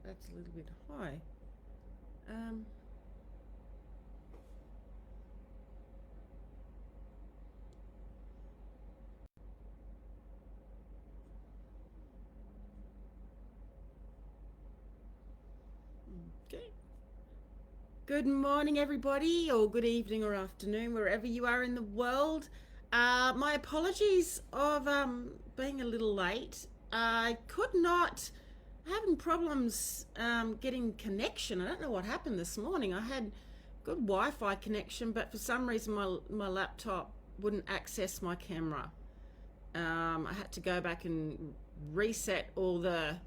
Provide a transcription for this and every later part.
That's a little bit high. Okay. Good morning, everybody, or good evening or afternoon, wherever you are in the world. My apologies of being a little late. I could not, having problems getting connection. I don't know what happened this morning. I had good Wi-Fi connection, but for some reason my laptop wouldn't access my camera. I had to go back and reset all the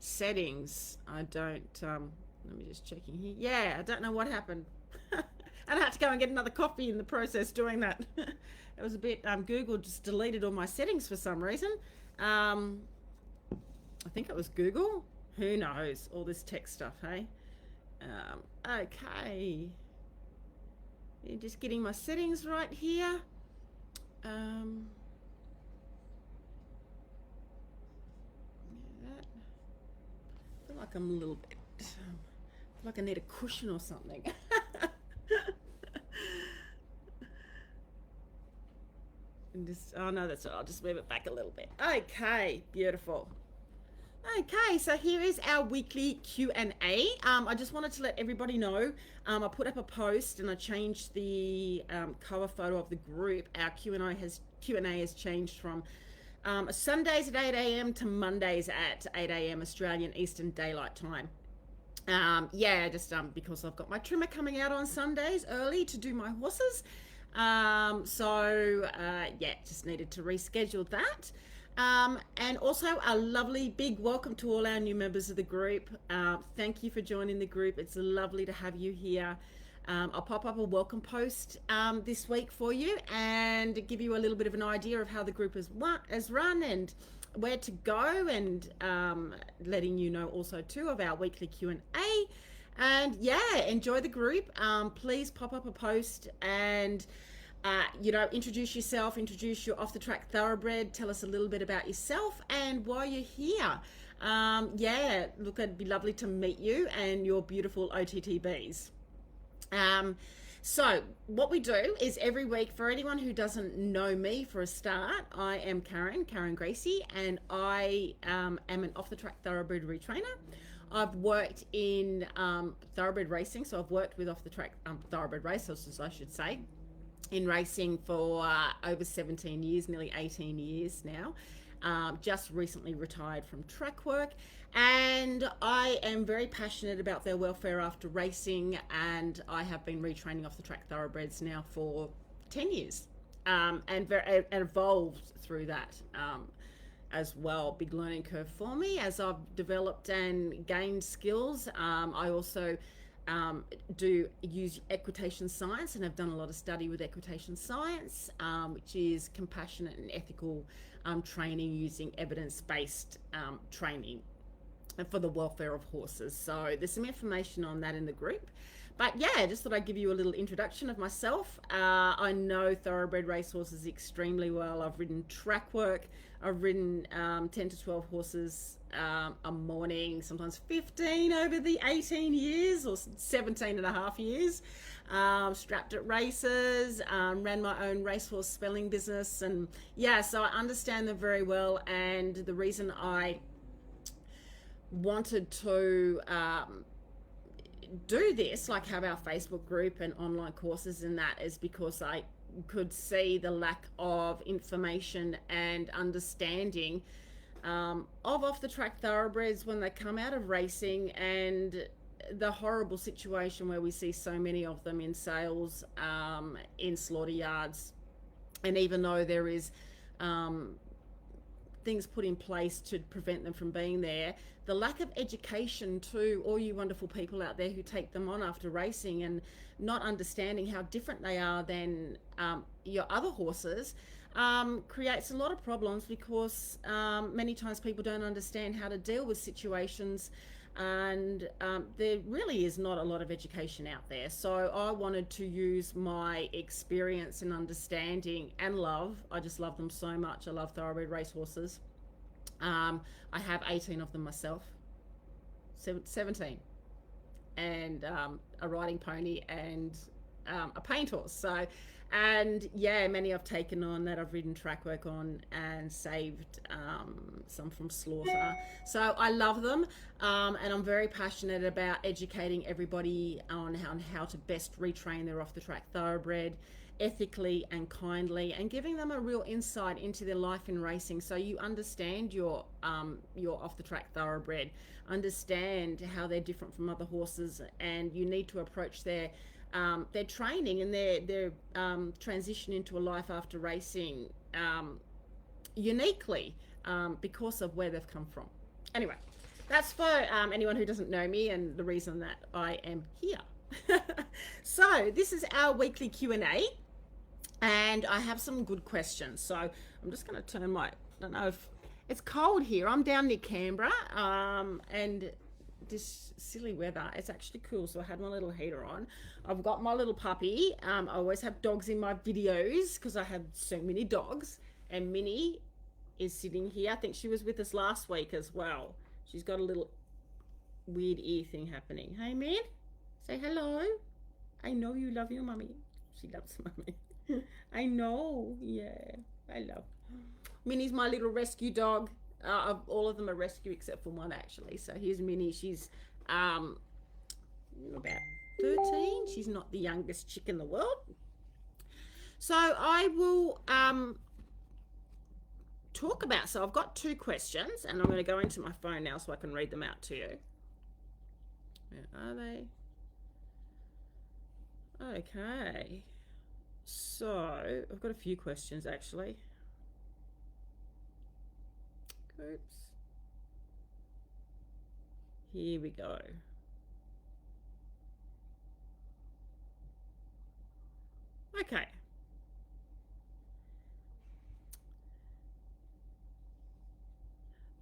settings. I don't. Let me just checking here. Yeah, I don't know what happened. And I had to go and get another coffee in the process doing that. It was a bit. Google just deleted all my settings for some reason. I think it was Google. Who knows? All this tech stuff, hey. Okay. Just getting my settings right here. I feel like I'm a little bit, I feel like I need a cushion or something. And just, oh no, that's all. I'll just move it back a little bit. Okay, beautiful. Okay, so here is our weekly Q&A. I just wanted to let everybody know, I put up a post and I changed the cover photo of the group. Our Q&A has changed from Sundays at 8 a.m. to Mondays at 8 a.m. Australian Eastern Daylight Time. Yeah, just because I've got my trimmer coming out on Sundays early to do my horses. Yeah, just needed to reschedule that. And also a lovely big welcome to all our new members of the group. Thank you for joining the group. It's lovely to have you here. I'll pop up a welcome post this week for you and give you a little bit of an idea of how the group has run and where to go, and letting you know also too of our weekly Q&A. And yeah, enjoy the group. Please pop up a post and introduce yourself, introduce your Off the Track Thoroughbred, tell us a little bit about yourself and why you're here. Yeah, look, it'd be lovely to meet you and your beautiful OTTBs. So what we do is every week, for anyone who doesn't know me for a start, I am Karen Gracie, and I am an Off the Track Thoroughbred retrainer. I've worked in thoroughbred racing, so I've worked with Off the Track Thoroughbred racehorses, I should say, in racing for over 17 years, nearly 18 years now. Just recently retired from track work, and I am very passionate about their welfare after racing, and I have been retraining Off the Track Thoroughbreds now for 10 years, and evolved through that as well. Big learning curve for me as I've developed and gained skills. I also do use equitation science, and have done a lot of study with equitation science, which is compassionate and ethical training using evidence-based training for the welfare of horses. So there's some information on that in the group. But yeah, just thought I'd give you a little introduction of myself. I know thoroughbred racehorses extremely well. I've ridden track work. I've ridden 10 to 12 horses a morning, sometimes 15 over the 18 years or 17 and a half years. Strapped at races, ran my own racehorse spelling business. And yeah, so I understand them very well. And the reason I wanted to do this, like have our Facebook group and online courses and that, is because I could see the lack of information and understanding of off the track thoroughbreds when they come out of racing, and the horrible situation where we see so many of them in sales, in slaughter yards. And even though there is things put in place to prevent them from being there, the lack of education to all you wonderful people out there who take them on after racing, and not understanding how different they are than your other horses, creates a lot of problems, because many times people don't understand how to deal with situations, and there really is not a lot of education out there. So I wanted to use my experience and understanding and love. I just love them so much. I love thoroughbred racehorses. I have 18 of them myself. 17, and a riding pony and a paint horse. So, and yeah, many I've taken on that I've ridden track work on and saved some from slaughter. So I love them, and I'm very passionate about educating everybody on how to best retrain their off the track thoroughbred ethically and kindly, and giving them a real insight into their life in racing, so you understand your off the track thoroughbred, understand how they're different from other horses, and you need to approach their training and their transition into a life after racing uniquely, because of where they've come from. Anyway, that's for anyone who doesn't know me and the reason that I am here. So this is our weekly Q&A, and I have some good questions. So I'm just going to turn my, I don't know if it's cold here. I'm down near Canberra, and this silly weather, it's actually cool. So I had my little heater on. I've got my little puppy. I always have dogs in my videos because I have so many dogs, and Minnie is sitting here. I think she was with us last week as well. She's got a little weird ear thing happening. Hey, Min, say hello. I know you love your mummy. She loves mummy. I know. Yeah, I love. Minnie's my little rescue dog. All of them are rescue except for one, actually. So here's Minnie. She's about 13. She's not the youngest chick in the world. So I will talk about, so I've got two questions, and I'm going to go into my phone now so I can read them out to you. Where are they? Okay. So I've got a few questions, actually. Oops. Here we go. Okay.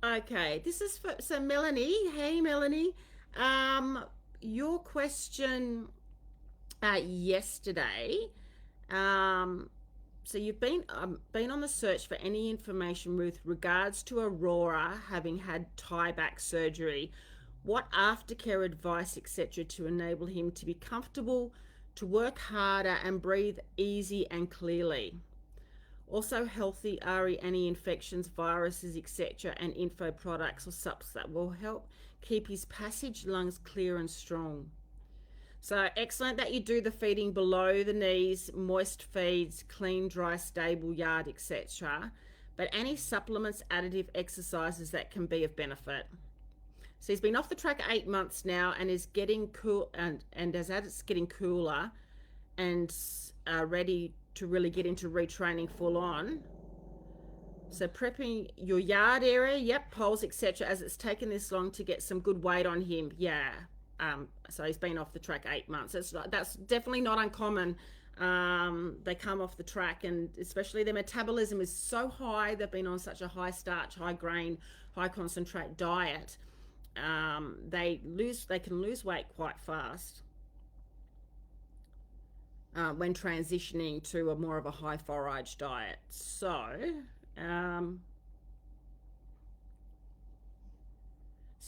Okay, this is for, so Melanie, hey Melanie, your question yesterday, so you've been on the search for any information with regards to Aurora having had tie-back surgery. What aftercare advice, etc., to enable him to be comfortable, to work harder and breathe easy and clearly. Also healthy RE anti-infections, viruses, etc., and info products or subs that will help keep his passage lungs clear and strong. So excellent that you do the feeding below the knees, moist feeds, clean, dry, stable yard, etc. But any supplements, additive exercises that can be of benefit. So he's been off the track 8 months now and is getting cool, and as it's getting cooler and ready to really get into retraining full on. So prepping your yard area, yep, poles, etc., as it's taken this long to get some good weight on him. Yeah. So he's been off the track 8 months. That's definitely not uncommon. They come off the track, and especially their metabolism is so high. They've been on such a high starch, high grain, high concentrate diet. They can lose weight quite fast when transitioning to a more of a high forage diet. So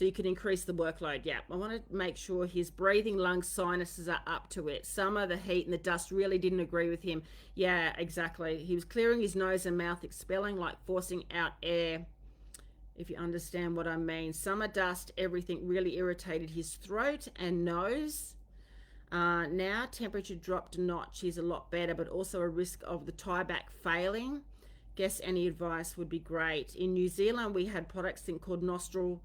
you can increase the workload. Yeah, I want to make sure his breathing, lungs, sinuses are up to it. Summer, the heat and the dust really didn't agree with him. Yeah, exactly. He was clearing his nose and mouth, expelling, like forcing out air, if you understand what I mean. Summer dust, everything really irritated his throat and nose. Now temperature dropped a notch. He's a lot better, but also a risk of the tie back failing. Guess any advice would be great. In New Zealand, we had products called Nostril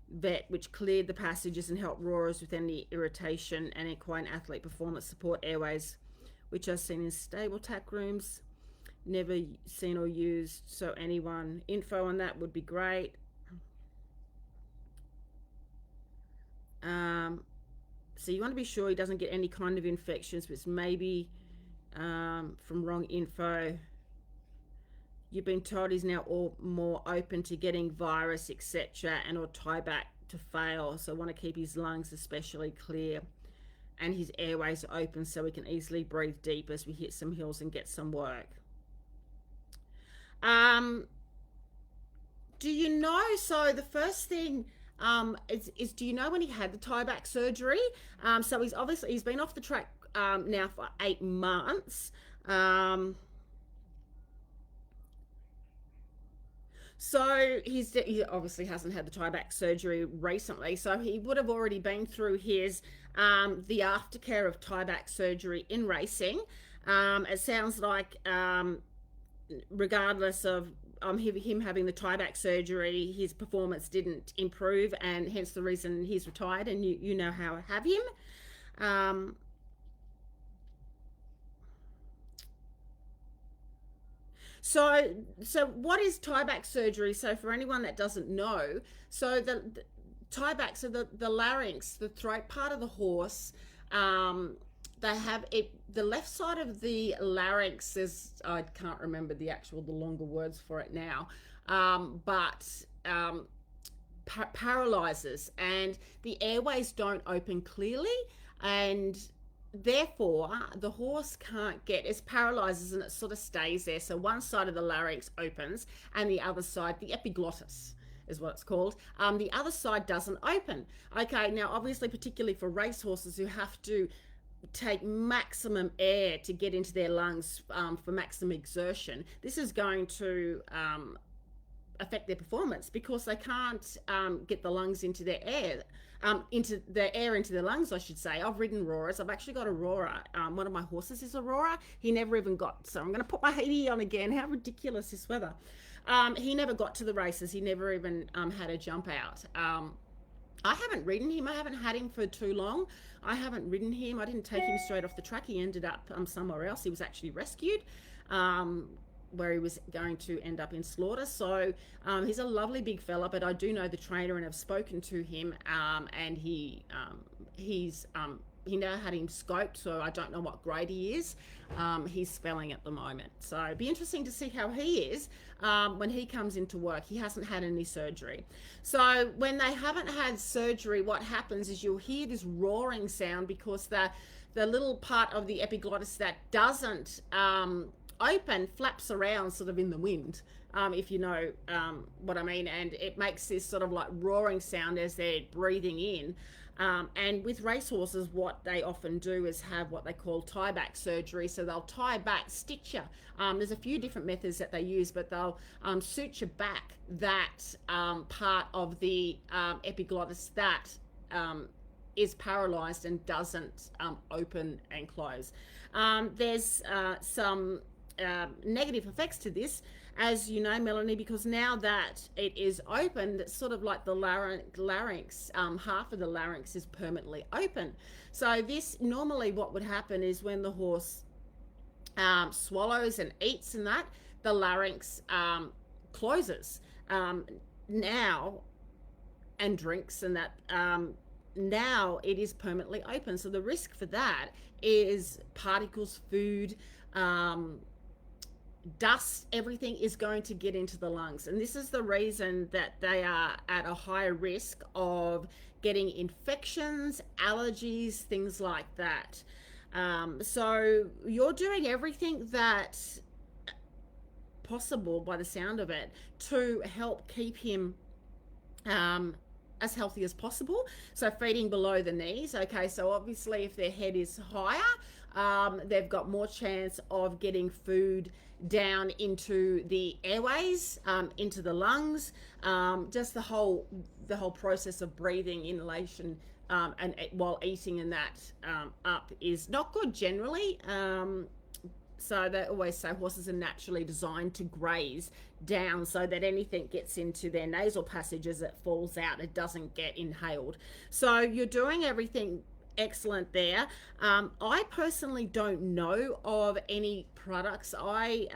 Vet, which cleared the passages and helped roarers with any irritation, and equine athlete performance support airways, which I've seen in stable tack rooms. Never seen or used, so anyone info on that would be great. So you want to be sure he doesn't get any kind of infections, which maybe from wrong info. You've been told he's now all more open to getting virus, etc., and or tie back to fail. So I want to keep his lungs especially clear and his airways open so we can easily breathe deep as we hit some hills and get some work. Do you know, so the first thing is do you know when he had the tie back surgery? So he's been off the track now for 8 months. So he obviously hasn't had the tie back surgery recently, so he would have already been through his the aftercare of tie back surgery in racing. It sounds like regardless of him having the tie back surgery, his performance didn't improve, and hence the reason he's retired. And you know how I have him. So what is tie back surgery? So for anyone that doesn't know, so the tie back, so the larynx, the throat part of the horse, they have it. The left side of the larynx is, I can't remember the longer words for it now, but paralyzes, and the airways don't open clearly, and therefore the horse can't get, it paralyzes and it sort of stays there. So one side of the larynx opens and the other side, the epiglottis is what it's called, the other side doesn't open. Okay, now obviously particularly for racehorses who have to take maximum air to get into their lungs for maximum exertion, this is going to affect their performance, because they can't get the lungs into their air, into the air into their lungs, I should say. I've ridden roarers. I've actually got a roarer. One of my horses is a roarer. He never even got, so I'm going to put my hoodie on again. How ridiculous this weather. He never got to the races. He never even had a jump out. I haven't ridden him. I haven't had him for too long. I haven't ridden him. I didn't take him straight off the track. He ended up somewhere else. He was actually rescued, where he was going to end up in slaughter. So he's a lovely big fella, but I do know the trainer and have spoken to him, and he now had him scoped, so I don't know what grade he is. He's spelling at the moment, so it'd be interesting to see how he is when he comes into work. He hasn't had any surgery. So when they haven't had surgery, what happens is you'll hear this roaring sound, because the little part of the epiglottis that doesn't open flaps around sort of in the wind, if you know what I mean, and it makes this sort of like roaring sound as they're breathing in. And with racehorses, what they often do is have what they call tie back surgery. So they'll tie back, stitch you. There's a few different methods that they use, but they'll suture back that part of the epiglottis that is paralyzed and doesn't open and close. There's some negative effects to this, as you know, Melanie, because now that it is open, it's sort of like the larynx, half of the larynx is permanently open. So this, normally what would happen is when the horse swallows and eats and that, the larynx closes now, and drinks and that, now it is permanently open. So the risk for that is particles, food, dust, everything is going to get into the lungs, and this is the reason that they are at a higher risk of getting infections, allergies, things like that. So you're doing everything that's possible, by the sound of it, to help keep him as healthy as possible. So feeding below the knees. Okay, so obviously if their head is higher, they've got more chance of getting food down into the airways, into the lungs. Just the whole process of breathing, inhalation, and while eating and that up is not good generally. So they always say horses are naturally designed to graze down so that anything gets into their nasal passages, it falls out, it doesn't get inhaled. So you're doing everything excellent there. I personally don't know of any products. I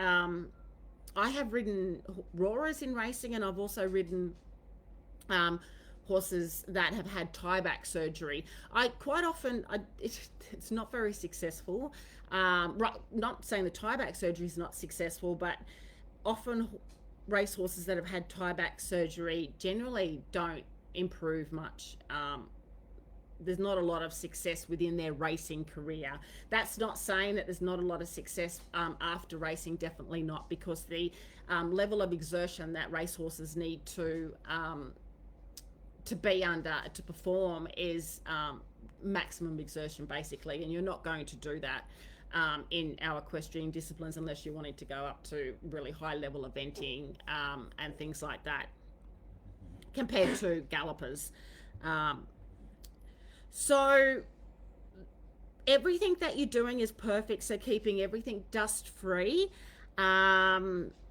have ridden roarers in racing, and I've also ridden horses that have had tie back surgery. I quite often, it's not very successful. Right, not saying the tie back surgery is not successful, but often racehorses that have had tie back surgery generally don't improve much. There's not a lot of success within their racing career. That's not saying that there's not a lot of success after racing, definitely not, because the level of exertion that racehorses need to to be under to perform is maximum exertion, basically, and you're not going to do that in our equestrian disciplines unless you're wanting to go up to really high level eventing and things like that, compared to gallopers. So everything that you're doing is perfect, so keeping everything dust free,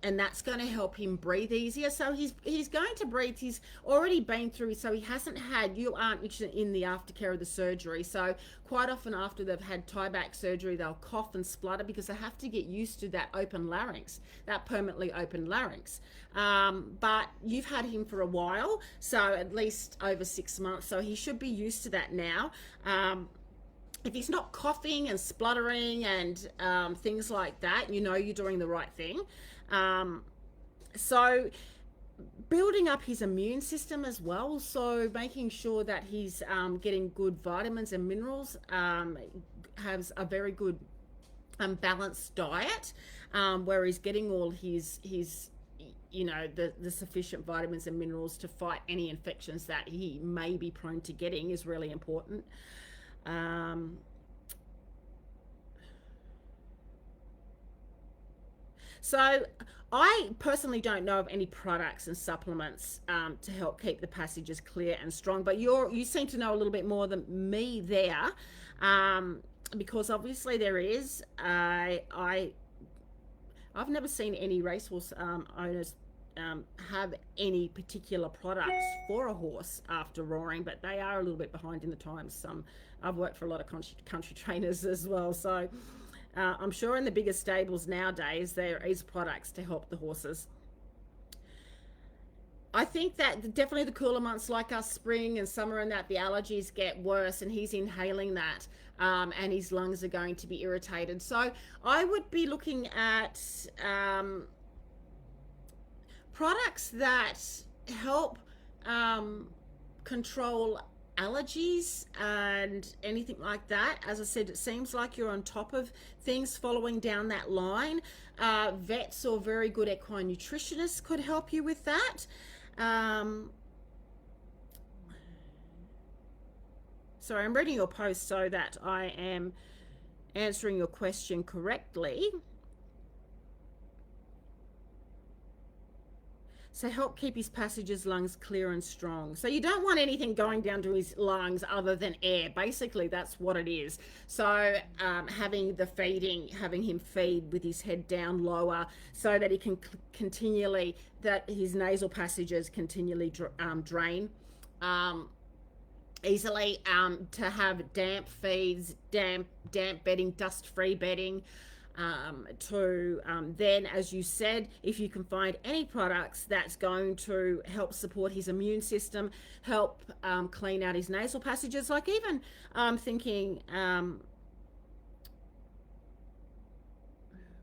and that's going to help him breathe easier. So he's going to breathe. He's already been through, so he hasn't had, you aren't in the aftercare of the surgery, so quite often after they've had tie-back surgery, they'll cough and splutter because they have to get used to that open larynx, that permanently open larynx. But you've had him for a while, so at least over 6 months, so he should be used to that now. If he's not coughing and spluttering and things like that, you know you're doing the right thing. So building up his immune system as well, so making sure that he's getting good vitamins and minerals, has a very good balanced diet, where he's getting all his you know, the sufficient vitamins and minerals to fight any infections that he may be prone to getting is really important. So I personally don't know of any products and supplements to help keep the passages clear and strong, but you seem to know a little bit more than me there, because obviously there is. I've never seen any racehorse owners have any particular products for a horse after roaring, but they are a little bit behind in the times. I've worked for a lot of country trainers as well, so I'm sure in the bigger stables nowadays there is products to help the horses. I think that definitely the cooler months like us, spring and summer, and that the allergies get worse, and he's inhaling that, and his lungs are going to be irritated. So I would be looking at products that help control allergies and anything like that. As I said, it seems like you're on top of things following down that line. Vets or very good equine nutritionists could help you with that. Sorry, I'm reading your post so that I am answering your question correctly. So help keep his passages lungs clear and strong. So you don't want anything going down to his lungs other than air. Basically, that's what it is. So having him feed with his head down lower so that he can continually, that his nasal passages continually drain easily, to have damp feeds, damp bedding, dust-free bedding. Then, as you said, if you can find any products that's going to help support his immune system, help clean out his nasal passages, like even thinking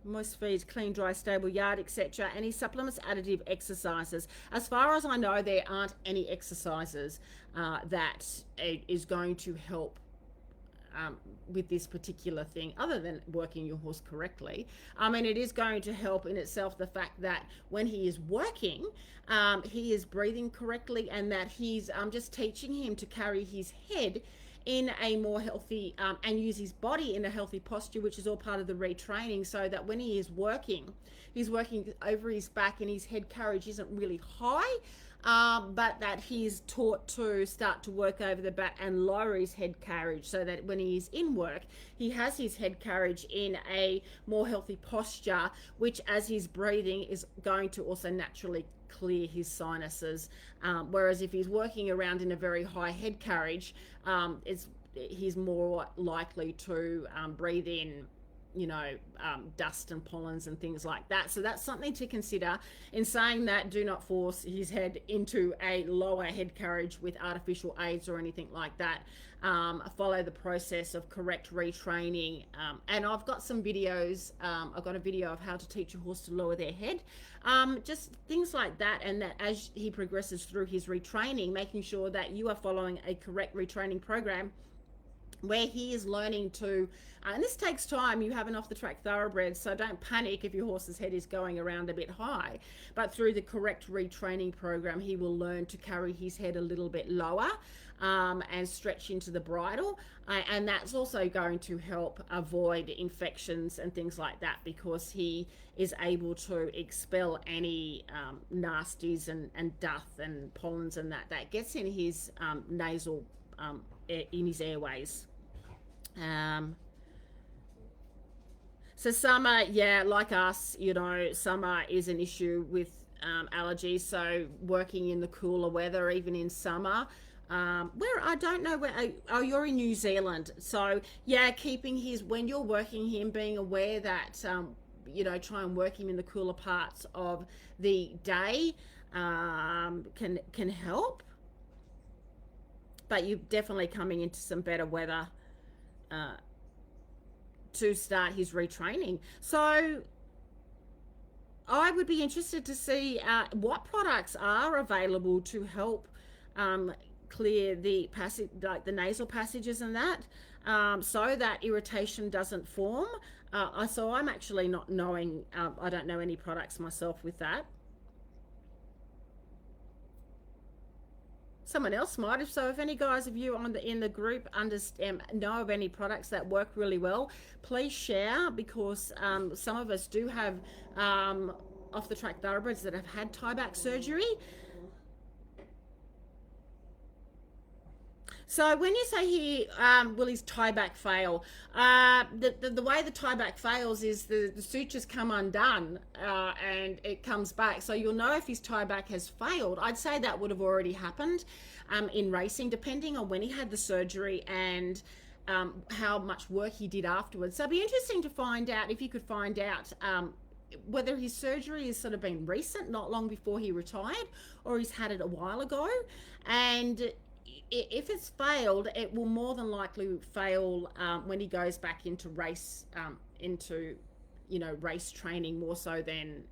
moist feeds, clean, dry, stable yard, etc. Any supplements, additive exercises. As far as I know, there aren't any exercises that is going to help with this particular thing, other than working your horse correctly. And it is going to help in itself the fact that when he is working, he is breathing correctly, and that he's just teaching him to carry his head in a more healthy and use his body in a healthy posture, which is all part of the retraining, so that when he is working, he's working over his back and his head carriage isn't really high, but that he's taught to start to work over the back and lower his head carriage, so that when he is in work, he has his head carriage in a more healthy posture, which as he's breathing is going to also naturally clear his sinuses. Whereas if he's working around in a very high head carriage, he's more likely to breathe in, you know, dust and pollens and things like that. So that's something to consider. In saying that, do not force his head into a lower head carriage with artificial aids or anything like that. Follow the process of correct retraining. And I've got some videos. I've got a video of how to teach a horse to lower their head. Just things like that, and that as he progresses through his retraining, making sure that you are following a correct retraining program where he is learning to, and this takes time. You have an off the track thoroughbred, so don't panic if your horse's head is going around a bit high. But through the correct retraining program, he will learn to carry his head a little bit lower and stretch into the bridle. And that's also going to help avoid infections and things like that, because he is able to expel any nasties and dust and pollens and that gets in his nasal, in his airways. So summer, yeah, like us, you know, summer is an issue with allergies. So working in the cooler weather, even in summer, where I don't know where, oh, you're in New Zealand. So yeah, keeping his, when you're working him, being aware that, you know, try and work him in the cooler parts of the day can help. But you're definitely coming into some better weather to start his retraining. So I would be interested to see what products are available to help clear the passage, like the nasal passages and that, so that irritation doesn't form. So I'm actually not knowing, I don't know any products myself with that. Someone else might. If so, if any guys of you in the group understand, know of any products that work really well, please share, because some of us do have off the track thoroughbreds that have had tie-back surgery. So when you say here, will his tie-back fail? The way the tie-back fails is the sutures come undone and it comes back. So you'll know if his tie-back has failed. I'd say that would have already happened in racing, depending on when he had the surgery and how much work he did afterwards. So it'd be interesting to find out, if you could find out whether his surgery has sort of been recent, not long before he retired, or he's had it a while ago. And if it's failed, it will more than likely fail when he goes back into race, you know, race training, more so than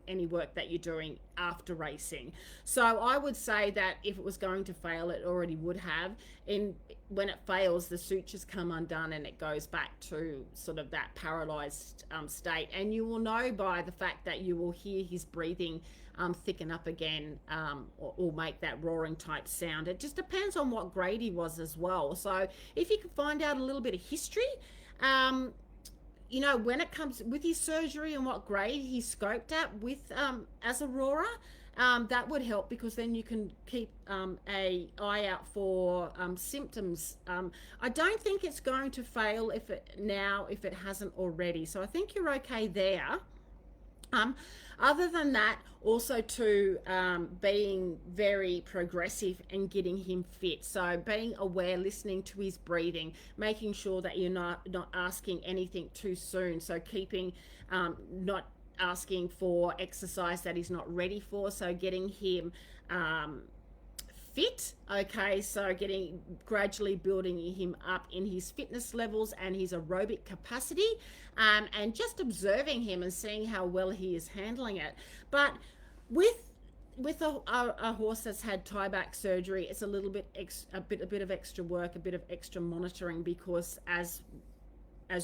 any work that you're doing after racing. So I would say that if it was going to fail, it already would have. When it fails, the sutures come undone and it goes back to sort of that paralyzed state. And you will know by the fact that you will hear his breathing thicken up again, or make that roaring type sound. It just depends on what grade he was as well. So if you could find out a little bit of history, you know, when it comes with his surgery and what grade he's scoped at with as Aurora, that would help, because then you can keep a eye out for symptoms. I don't think it's going to fail if it hasn't already. So I think you're okay there. Other than that, also to being very progressive and getting him fit. So being aware, listening to his breathing, making sure that you're not asking anything too soon. So keeping, not asking for exercise that he's not ready for. So getting him fit, okay, so gradually building him up in his fitness levels and his aerobic capacity, and just observing him and seeing how well he is handling it. But with a horse that's had tie-back surgery, it's a little bit a bit of extra work, a bit of extra monitoring, because as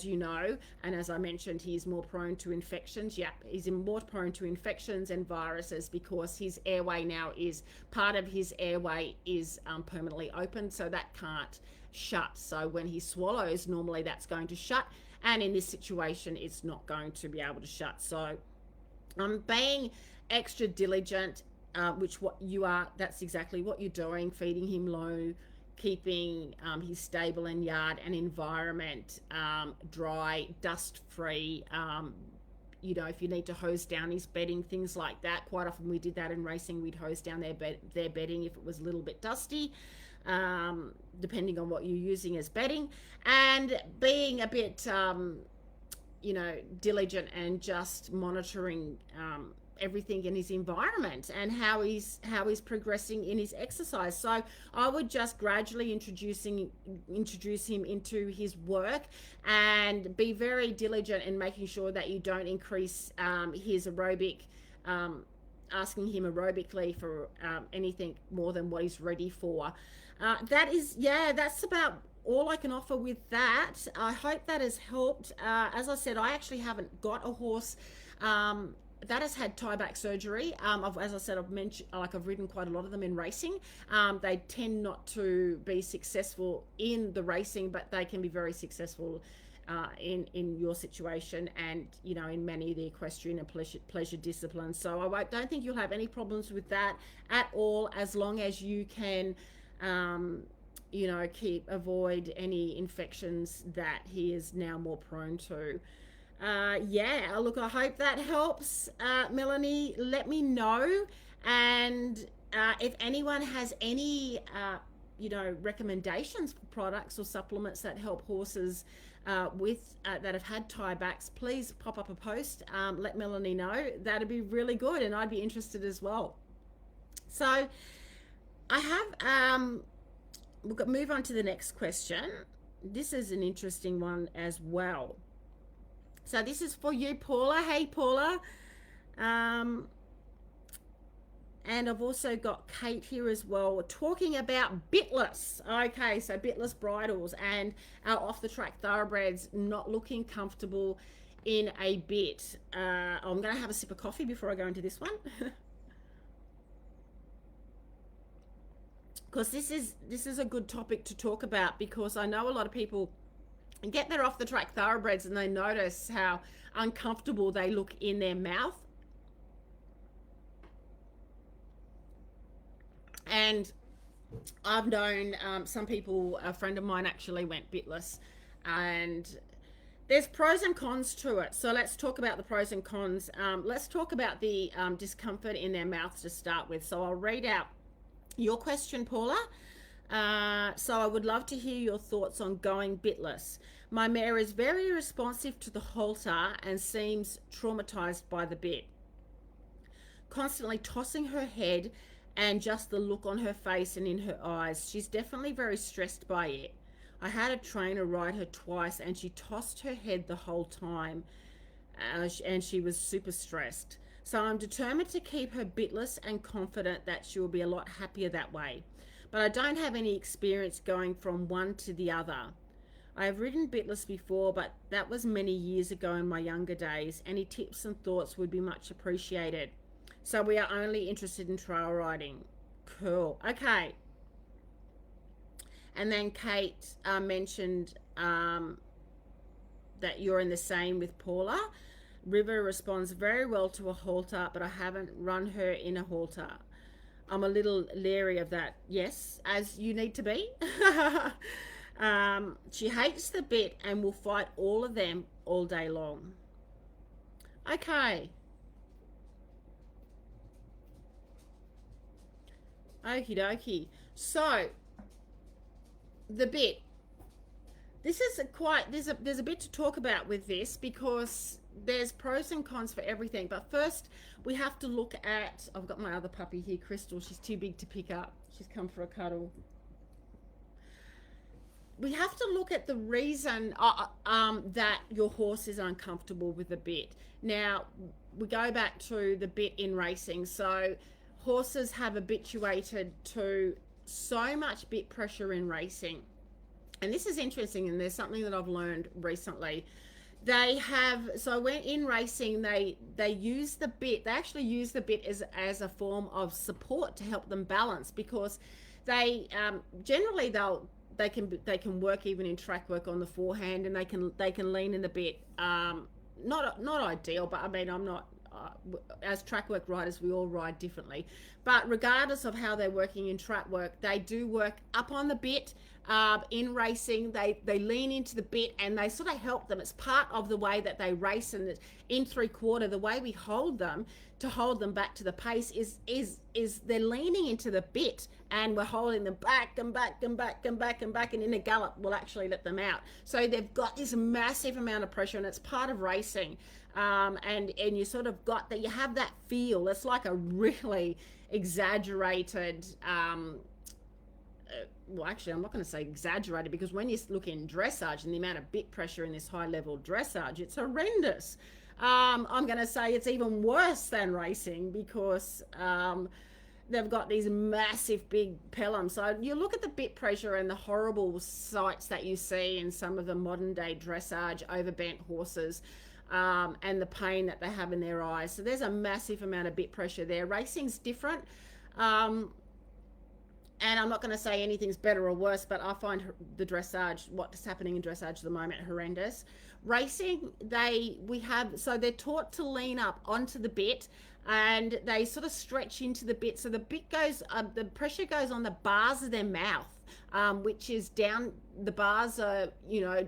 you know, and as I mentioned, he's more prone to infections. Yeah, he's more prone to infections and viruses, because his airway now is, part of his airway is permanently open, so that can't shut. So when he swallows, normally that's going to shut, and in this situation, it's not going to be able to shut. So being extra diligent, which what you are, that's exactly what you're doing, feeding him low, keeping his stable and yard and environment dry, dust free. You know, if you need to hose down his bedding, things like that. Quite often we did that in racing. We'd hose down their bedding if it was a little bit dusty, depending on what you're using as bedding. And being a bit, you know, diligent and just monitoring everything in his environment and how he's progressing in his exercise. So I would just gradually introduce him into his work, and be very diligent in making sure that you don't increase his aerobic, asking him aerobically for anything more than what he's ready for. That's about all I can offer with that. I hope that has helped. As I said, I actually haven't got a horse that has had tie-back surgery. As I said, I've mentioned, like, I've ridden quite a lot of them in racing. They tend not to be successful in the racing, but they can be very successful in your situation, and in many of the equestrian and pleasure disciplines. So I don't think you'll have any problems with that at all, as long as you can avoid any infections that he is now more prone to. Yeah, look, I hope that helps. Melanie, let me know. And if anyone has any, recommendations for products or supplements that help horses that have had tiebacks, please pop up a post. Let Melanie know. That'd be really good, and I'd be interested as well. So I have, we'll move on to the next question. This is an interesting one as well. So this is for you, Paula. Hey, Paula. And I've also got Kate here as well. We're talking about Bitless. Okay, so Bitless bridles and our off-the-track thoroughbreds not looking comfortable in a bit. I'm going to have a sip of coffee before I go into this one. Because this is a good topic to talk about, because I know a lot of people get their off-the-track thoroughbreds and they notice how uncomfortable they look in their mouth. And I've known some people, a friend of mine actually went bitless, and there's pros and cons to it. So let's talk about the pros and cons. Let's talk about the discomfort in their mouths to start with. So I'll read out your question, Paula. So I would love to hear your thoughts on going bitless. My mare is very responsive to the halter and seems traumatized by the bit. Constantly tossing her head, and just the look on her face and in her eyes. She's definitely very stressed by it. I had a trainer ride her twice and she tossed her head the whole time, and she was super stressed. So I'm determined to keep her bitless and confident that she will be a lot happier that way. But I don't have any experience going from one to the other. I have ridden bitless before, but that was many years ago in my younger days. Any tips and thoughts would be much appreciated. So we are only interested in trail riding. Cool. Okay. And then Kate mentioned that you're in the same with Paula. River responds very well to a halter, but I haven't run her in a halter. I'm a little leery of that. Yes, as you need to be. She hates the bit and will fight all of them all day long. Okay. Okie dokie. So the bit. This is there's a bit to talk about with this, because there's pros and cons for everything. But first we have to look at, I've got my other puppy here, Crystal. She's too big to pick up. She's come for a cuddle. We have to look at the reason that your horse is uncomfortable with the bit. Now, we go back to the bit in racing. So horses have habituated to so much bit pressure in racing. And this is interesting, and there's something that I've learned recently. They have, so when in racing, they use the bit, they actually use the bit as a form of support to help them balance, because they generally they can work even in track work on the forehand, and they can lean in the bit. Not ideal, but I mean, I'm not, as track work riders, we all ride differently. But regardless of how they're working in track work, they do work up on the bit. In racing, they lean into the bit and they sort of help them. It's part of the way that they race, and in 3/4, the way we hold them to hold them back to the pace is they're leaning into the bit, and we're holding them back and back and back and back and back, and in a gallop we'll actually let them out. So they've got this massive amount of pressure, and it's part of racing. And you sort of got that, you have that feel. It's like a really exaggerated, well, actually, I'm not going to say exaggerated, because when you look in dressage and the amount of bit pressure in this high level dressage, it's horrendous. I'm going to say it's even worse than racing, because they've got these massive big pelhams. So you look at the bit pressure and the horrible sights that you see in some of the modern day dressage overbent horses, and the pain that they have in their eyes. So there's a massive amount of bit pressure there. Racing's different. And I'm not going to say anything's better or worse, but I find the dressage, what's happening in dressage at the moment, horrendous. Racing, so they're taught to lean up onto the bit, and they sort of stretch into the bit. So the bit goes, the pressure goes on the bars of their mouth, which is down, the bars are,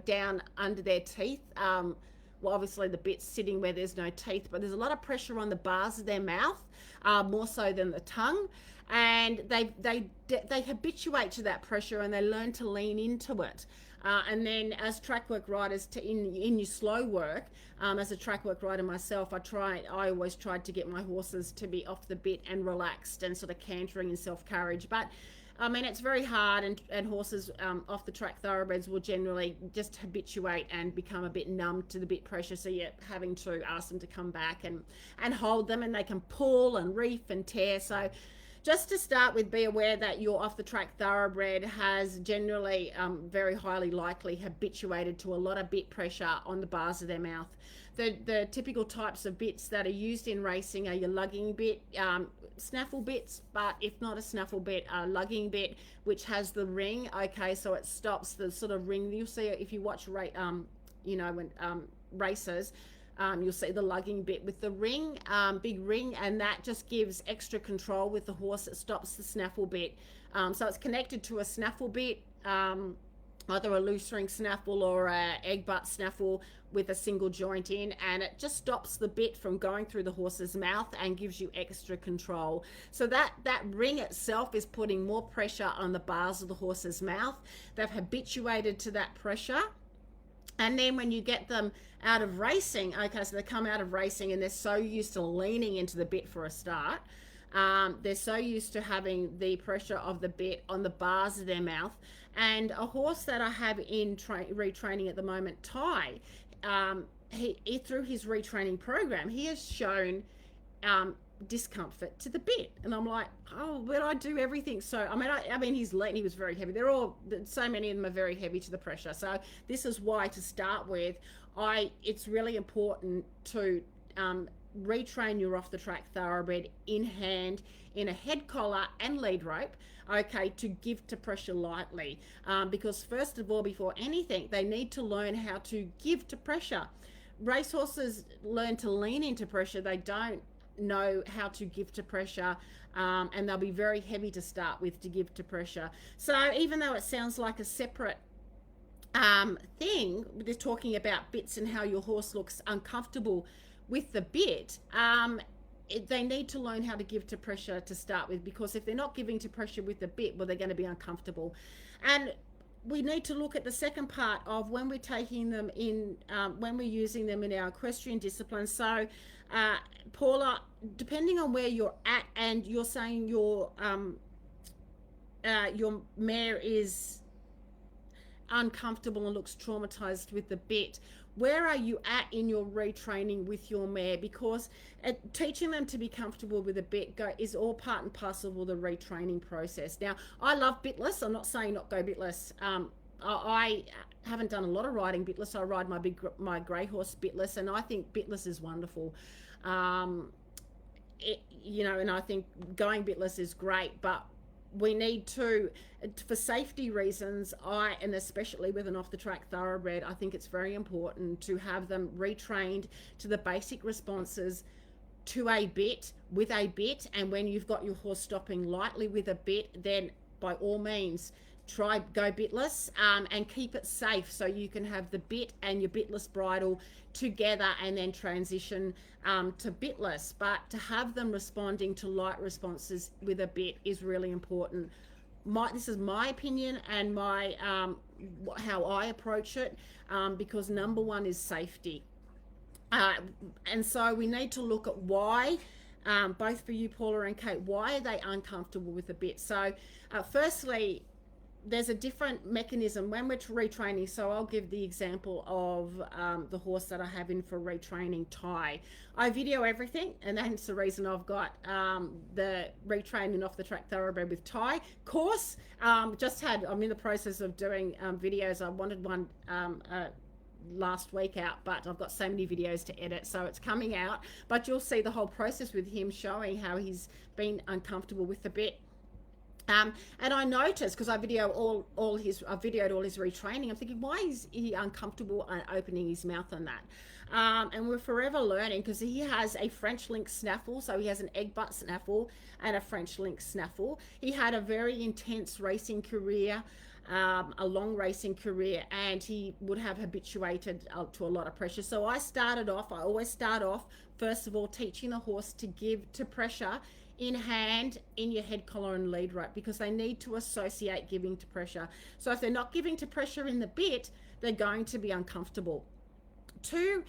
down under their teeth. Well, obviously the bit's sitting where there's no teeth, but there's a lot of pressure on the bars of their mouth, more so than the tongue. And they habituate to that pressure, and they learn to lean into it. And then as track work riders, in your slow work, as a track work rider myself, I always tried to get my horses to be off the bit and relaxed and sort of cantering in self-carriage. But I mean, it's very hard, and horses off the track thoroughbreds will generally just habituate and become a bit numb to the bit pressure. So you're having to ask them to come back and hold them, and they can pull and reef and tear. So just to start with, be aware that your off-the-track thoroughbred has generally very highly likely habituated to a lot of bit pressure on the bars of their mouth. The typical types of bits that are used in racing are your lugging bit, snaffle bits, but if not a snaffle bit, a lugging bit, which has the ring. Okay, so it stops the sort of ring. You'll see if you watch when races. You'll see the lugging bit with the ring, big ring, and that just gives extra control with the horse. It stops the snaffle bit. So it's connected to a snaffle bit, either a loose ring snaffle or a egg butt snaffle with a single joint in, and it just stops the bit from going through the horse's mouth and gives you extra control. So that ring itself is putting more pressure on the bars of the horse's mouth. They've habituated to that pressure. And then when you get them out of racing, okay, so they come out of racing and they're so used to leaning into the bit for a start. They're so used to having the pressure of the bit on the bars of their mouth. And a horse that I have in retraining at the moment, Ty, he through his retraining program, he has shown discomfort to the bit, and I'm like, oh, but I do everything. So I mean he's lean, he was very heavy. They're all, so many of them are very heavy to the pressure. So this is why, to start with, it's really important to retrain your off the track thoroughbred in hand, in a head collar and lead rope, okay, to give to pressure lightly, because first of all, before anything, they need to learn how to give to pressure. Racehorses learn to lean into pressure. They don't know how to give to pressure, and they'll be very heavy to start with to give to pressure. So even though it sounds like a separate thing, they're talking about bits and how your horse looks uncomfortable with the bit, they need to learn how to give to pressure to start with, because if they're not giving to pressure with the bit, well, they're going to be uncomfortable. And we need to look at the second part of when we're taking them in, when we're using them in our equestrian discipline. So Paula, depending on where you're at, and you're saying your mare is uncomfortable and looks traumatized with the bit, where are you at in your retraining with your mare? Because teaching them to be comfortable with a bit is all part and parcel of the retraining process. Now, I love bitless. I'm not saying not go bitless. I haven't done a lot of riding bitless. I ride my grey horse bitless, and I think bitless is wonderful. And I think going bitless is great, but we need to, for safety reasons, and especially with an off-the-track thoroughbred, I think it's very important to have them retrained to the basic responses to a bit, with a bit. And when you've got your horse stopping lightly with a bit, then by all means go bitless, and keep it safe, so you can have the bit and your bitless bridle together and then transition to bitless. But to have them responding to light responses with a bit is really important. This is my opinion and my how I approach it, because number one is safety. And so we need to look at why, both for you, Paula and Kate, why are they uncomfortable with a bit? So firstly, there's a different mechanism when we're retraining. So I'll give the example of the horse that I have in for retraining, Ty. I video everything, and that's the reason I've got the retraining off the track thoroughbred with Ty course. I'm in the process of doing videos. I wanted one last week out, but I've got so many videos to edit, so it's coming out. But you'll see the whole process with him showing how he's been uncomfortable with the bit. And I noticed, because I videoed all his retraining, I'm thinking, why is he uncomfortable opening his mouth on that? And we're forever learning, because he has a French link snaffle, so he has an egg butt snaffle and a French link snaffle. He had a very intense racing career, a long racing career, and he would have habituated to a lot of pressure. So I always start off, first of all, teaching the horse to give to pressure in hand, in your head collar and lead rope, because they need to associate giving to pressure. So if they're not giving to pressure in the bit, they're going to be uncomfortable. So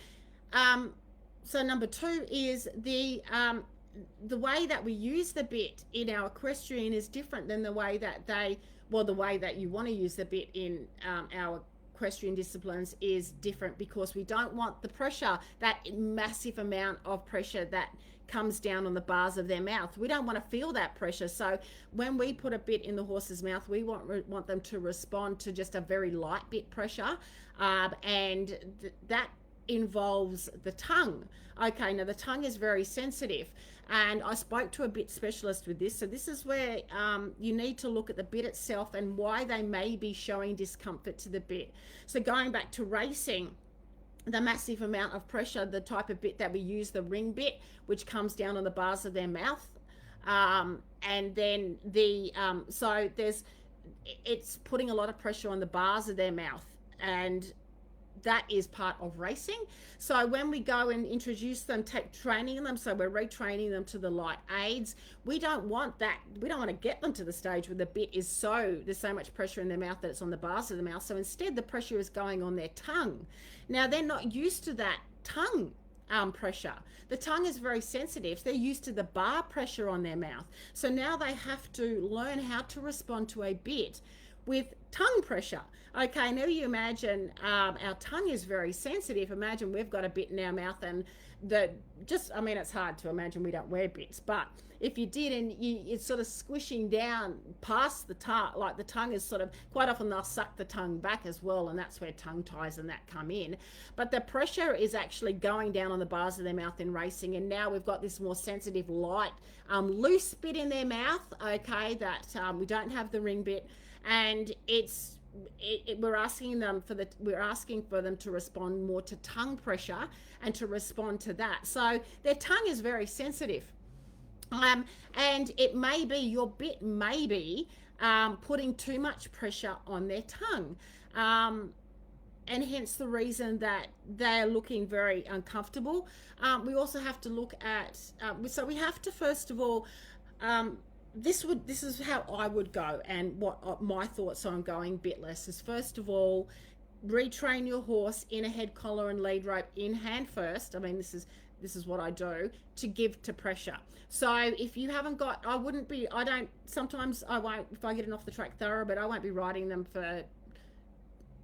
number two is the way that we use the bit in our equestrian is different than the way that the way that you want to use the bit in our equestrian disciplines is different, because we don't want the pressure, that massive amount of pressure that comes down on the bars of their mouth. We don't want to feel that pressure. So when we put a bit in the horse's mouth, we want them to respond to just a very light bit pressure, and that involves the tongue. Okay, now the tongue is very sensitive, and I spoke to a bit specialist with this. So this is where you need to look at the bit itself and why they may be showing discomfort to the bit. So going back to racing, the massive amount of pressure, the type of bit that we use, the ring bit, which comes down on the bars of their mouth, and then it's putting a lot of pressure on the bars of their mouth, and that is part of racing. So when we go and introduce them, training them, so we're retraining them to the light aids, we don't want that. We don't want to get them to the stage where the bit is there's so much pressure in their mouth that it's on the bars of the mouth. So instead the pressure is going on their tongue. Now they're not used to that tongue pressure. The tongue is very sensitive. So they're used to the bar pressure on their mouth. So now they have to learn how to respond to a bit with tongue pressure. Okay, now you imagine our tongue is very sensitive. Imagine we've got a bit in our mouth, and it's hard to imagine we don't wear bits, but if you did, and it's sort of squishing down past the tongue, like the tongue is sort of, quite often they'll suck the tongue back as well, and that's where tongue ties and that come in. But the pressure is actually going down on the bars of their mouth in racing, and now we've got this more sensitive, light, loose bit in their mouth, okay, that we don't have the ring bit, and we're asking for them to respond more to tongue pressure and to respond to that. So their tongue is very sensitive, and it may be, your bit may be putting too much pressure on their tongue, and hence the reason that they're looking very uncomfortable. We also have to look at so we have to, first of all, this is how I would go, and what my thoughts on going bitless is, first of all, retrain your horse in a head collar and lead rope in hand first. I mean, this is what I do, to give to pressure. So if you haven't got, sometimes I won't, if I get an off the track thoroughbred, I won't be riding them for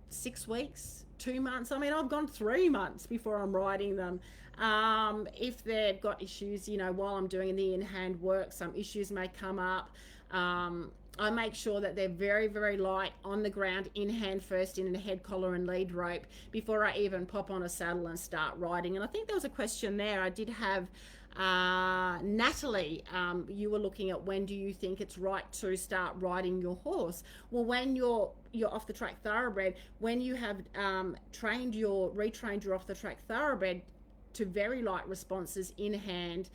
6 weeks, 2 months. I mean, I've gone 3 months before I'm riding them. If they've got issues, while I'm doing the in-hand work, some issues may come up. I make sure that they're very, very light on the ground, in hand first, in a head collar and lead rope, before I even pop on a saddle and start riding. And I think there was a question there. I did have Natalie, you were looking at, when do you think it's right to start riding your horse? Well, when you're off the track thoroughbred, when you have retrained your off the track thoroughbred to very light responses in hand,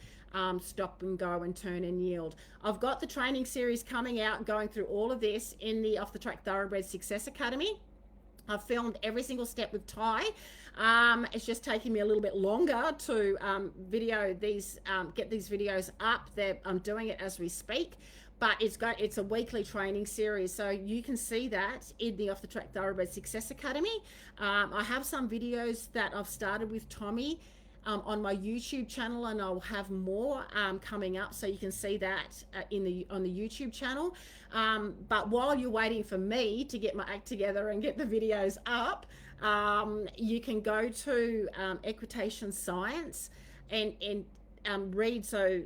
stop and go and turn and yield. I've got the training series coming out, going through all of this in the Off the Track Thoroughbred Success Academy. I've filmed every single step with Ty. It's just taking me a little bit longer to video these, get these videos up. I'm doing it as we speak, but it's a weekly training series, so you can see that in the Off the Track Thoroughbred Success Academy. I have some videos that I've started with Tommy on my YouTube channel, and I'll have more coming up, so you can see that on the YouTube channel. But while you're waiting for me to get my act together and get the videos up, you can go to Equitation Science and read. So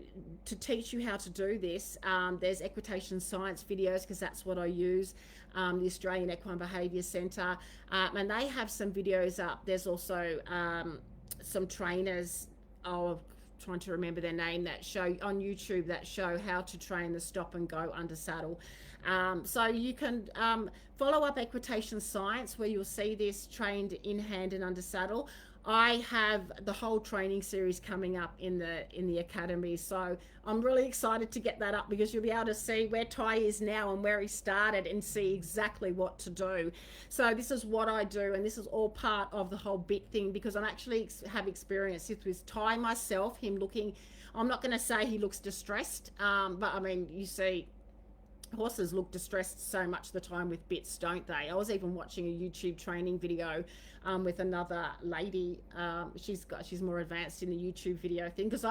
to teach you how to do this, there's Equitation Science videos, because that's what I use, the Australian Equine Behaviour Centre, and they have some videos up. There's also some trainers, trying to remember their name, that show on YouTube, that show how to train the stop and go under saddle. So you can follow up Equitation Science, where you'll see this trained in hand and under saddle. I have the whole training series coming up in the academy, so I'm really excited to get that up, because you'll be able to see where Ty is now and where he started, and see exactly what to do. So this is what I do, and this is all part of the whole bit thing, because I'm actually have experienced this with Ty myself. Him looking, I'm not going to say he looks distressed, but I mean, you see, horses look distressed so much of the time with bits, don't they? I was even watching a YouTube training video with another lady. She's more advanced in the YouTube video thing, because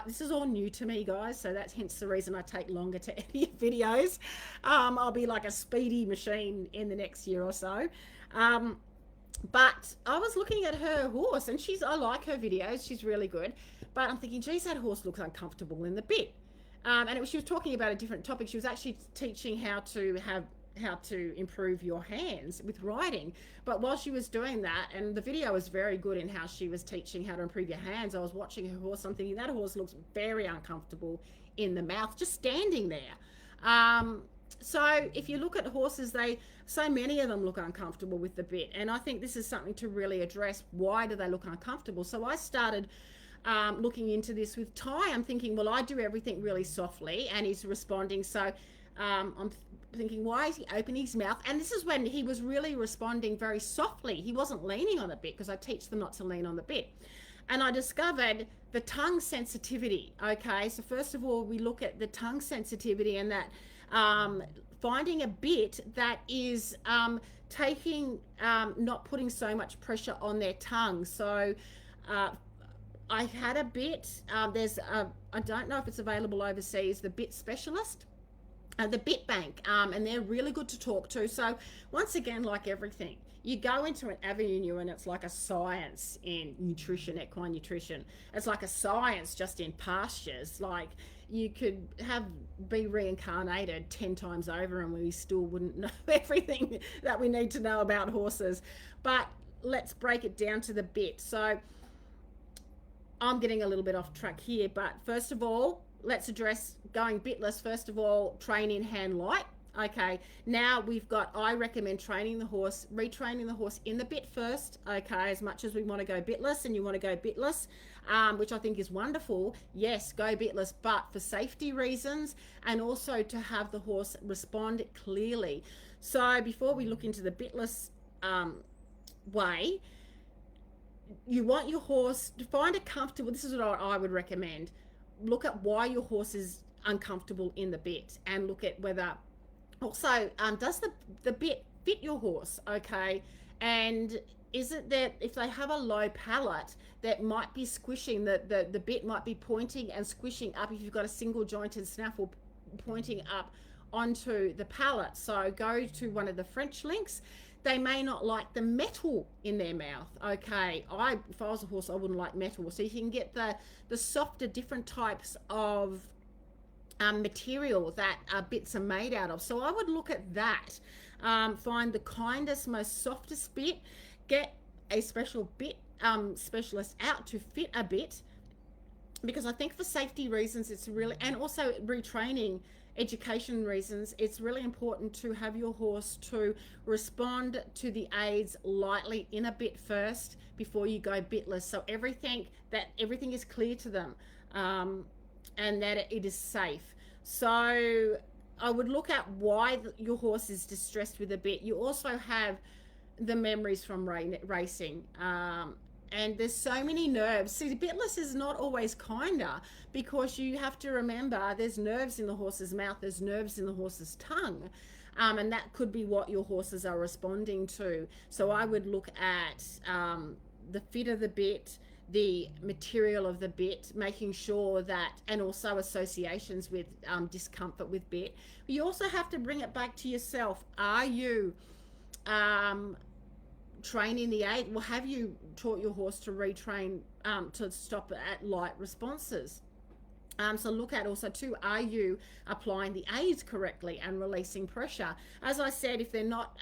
this is all new to me, guys, so that's hence the reason I take longer to edit videos. I'll be like a speedy machine in the next year or so. But I was looking at her horse, and I like her videos, she's really good, but I'm thinking, geez, that horse looks uncomfortable in the bit. And she was talking about a different topic. She was actually teaching how to improve your hands with riding. But while she was doing that, and the video was very good in how she was teaching how to improve your hands, I was watching her horse. I'm thinking, that horse looks very uncomfortable in the mouth, just standing there. So if you look at horses, so many of them look uncomfortable with the bit. And I think this is something to really address. Why do they look uncomfortable? So I started looking into this with Ty. I'm thinking, well, I do everything really softly, and he's responding. So I'm thinking, why is he opening his mouth? And this is when he was really responding very softly. He wasn't leaning on the bit, because I teach them not to lean on the bit. And I discovered the tongue sensitivity. Okay, so first of all, we look at the tongue sensitivity, and that finding a bit that is not putting so much pressure on their tongue. So I had a bit, I don't know if it's available overseas, the Bit Specialist, the Bit Bank, and they're really good to talk to. So once again, like everything, you go into an avenue and it's like a science in nutrition, equine nutrition. It's like a science just in pastures. Like, you could be reincarnated 10 times over and we still wouldn't know everything that we need to know about horses. But let's break it down to the bit. So I'm getting a little bit off track here, but first of all, let's address going bitless. First of all, train in hand light. Okay, now we've got, I recommend retraining the horse in the bit first. Okay, as much as we want to go bitless and you want to go bitless, which I think is wonderful, yes, go bitless, but for safety reasons, and also to have the horse respond clearly. So before we look into the bitless way, you want your horse to find a comfortable, this is what I would recommend. Look at why your horse is uncomfortable in the bit, and look at whether, also, does the bit fit your horse, okay? And is it that if they have a low palate, that might be squishing, the bit might be pointing and squishing up if you've got a single jointed snaffle, pointing up onto the palate. So go to one of the French links. They may not like the metal in their mouth, okay? If I was a horse, I wouldn't like metal. So you can get the softer, different types of material that bits are made out of. So I would look at that. Find the kindest, most softest bit. Get a special bit specialist out to fit a bit, because I think for safety reasons it's really, and also retraining education reasons, it's really important to have your horse to respond to the aids lightly in a bit first before you go bitless, so everything is clear to them, and that it is safe. So I would look at why your horse is distressed with a bit. You also have the memories from racing, and there's so many nerves. See, bitless is not always kinder, because you have to remember there's nerves in the horse's mouth, there's nerves in the horse's tongue, and that could be what your horses are responding to. So I would look at the fit of the bit, the material of the bit, making sure that, and also associations with discomfort with bit. But you also have to bring it back to yourself. Are you training the aid? Well, have you taught your horse to retrain to stop at light responses? So look at also too, are you applying the aids correctly and releasing pressure? As I said, if they're not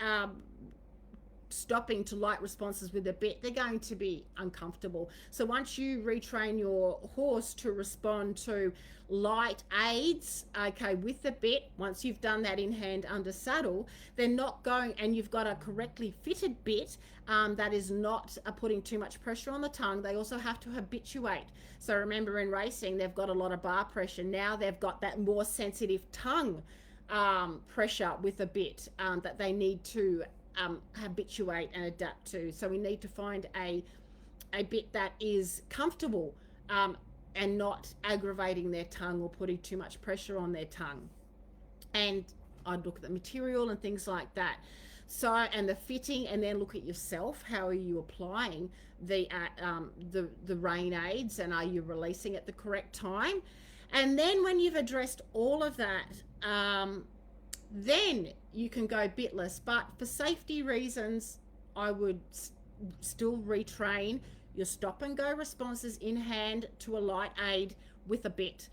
stopping to light responses with a bit, they're going to be uncomfortable. So once you retrain your horse to respond to light aids, okay, with the bit, once you've done that in hand under saddle, they're not going, and you've got a correctly fitted bit that is not putting too much pressure on the tongue. They also have to habituate. So remember, in racing, they've got a lot of bar pressure. Now they've got that more sensitive tongue pressure with a bit that they need to habituate and adapt to. So we need to find a bit that is comfortable and not aggravating their tongue or putting too much pressure on their tongue. And I'd look at the material and things like that. So, and the fitting, and then look at yourself. How are you applying the rein aids, and are you releasing at the correct time? And then when you've addressed all of that, then you can go bitless. But for safety reasons, I would still retrain your stop and go responses in hand to a light aid with a bit.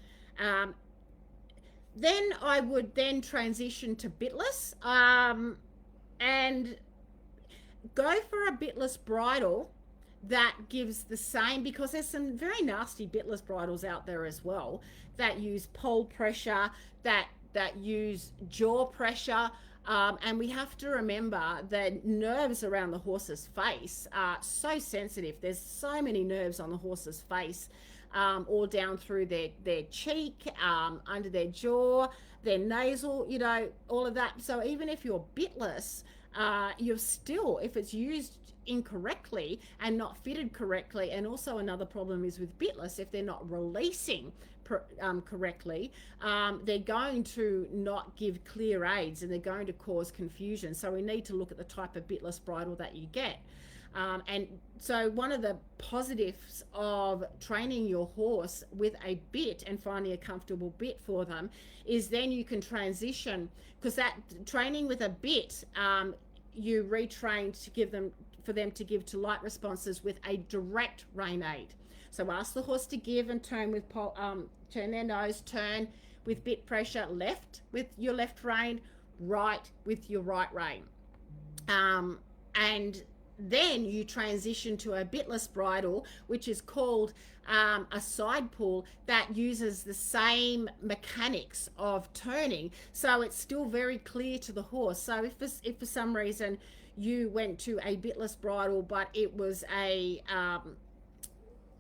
Then I would then transition to bitless and go for a bitless bridle that gives the same, because there's some very nasty bitless bridles out there as well that use pole pressure, that use jaw pressure, and we have to remember the nerves around the horse's face are so sensitive. There's so many nerves on the horse's face, all down through their cheek, under their jaw, their nasal, you know, all of that. So even if you're bitless, you're still, if it's used incorrectly and not fitted correctly, and also another problem is with bitless, if they're not releasing correctly, they're going to not give clear aids, and they're going to cause confusion. So we need to look at the type of bitless bridle that you get. And so one of the positives of training your horse with a bit and finding a comfortable bit for them is then you can transition, because that training with a bit, you retrain to give them, for them to give to light responses with a direct rein aid. So ask the horse to give and turn with turn their nose, turn with bit pressure, left with your left rein, right with your right rein. And then you transition to a bitless bridle, which is called a side pull, that uses the same mechanics of turning. So it's still very clear to the horse. So if for some reason you went to a bitless bridle, but it was a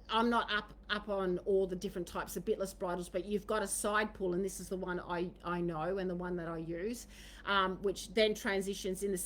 I'm not up on all the different types of bitless bridles, but you've got a side pull, and this is the one I know and the one that I use, which then transitions in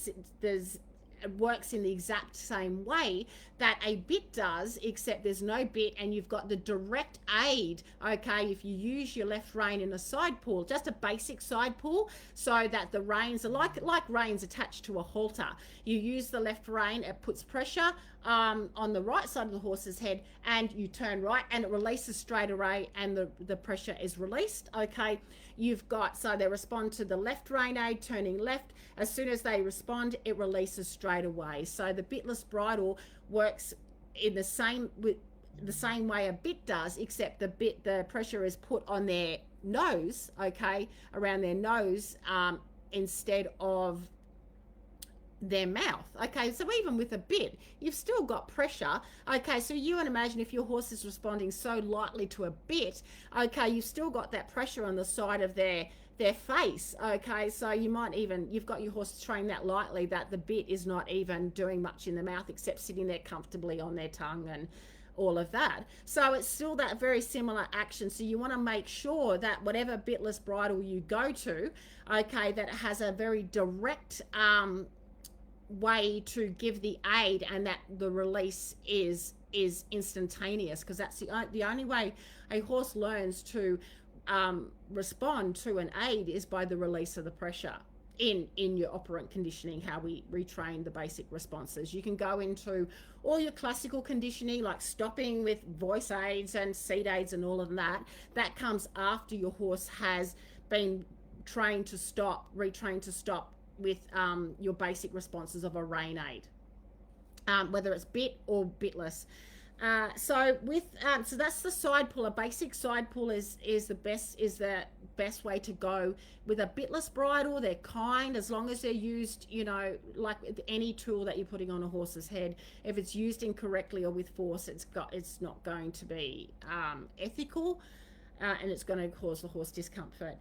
works in the exact same way that a bit does, except there's no bit and you've got the direct aid. Okay, if you use your left rein in a side pull, just a basic side pull, so that the reins are like reins attached to a halter. You use the left rein, it puts pressure on the right side of the horse's head, and you turn right and it releases straight away, and the pressure is released. Okay, you've got, so they respond to the left rein aid turning left. As soon as they respond, it releases straight away. So the bitless bridle works in the same way a bit does, except the pressure is put on their nose, okay, around their nose, instead of their mouth. Okay, so even with a bit, you've still got pressure. Okay, so you can imagine if your horse is responding so lightly to a bit, okay, you've still got that pressure on the side of their face. Okay, so you've got your horse trained that lightly that the bit is not even doing much in the mouth except sitting there comfortably on their tongue and all of that. So it's still that very similar action. So you want to make sure that whatever bitless bridle you go to, okay, that it has a very direct way to give the aid, and that the release is instantaneous, because that's the only way a horse learns to respond to an aid is by the release of the pressure in your operant conditioning, how we retrain the basic responses. You can go into all your classical conditioning, like stopping with voice aids and seat aids and all of that. That comes after your horse has been trained to stop, retrained to stop with your basic responses of a rein aid, whether it's bit or bitless. So that's the side pull. A basic side pull is the best way to go with a bitless bridle. They're kind, as long as they're used, you know, like any tool that you're putting on a horse's head. If it's used incorrectly or with force, it's not going to be ethical, and it's going to cause the horse discomfort.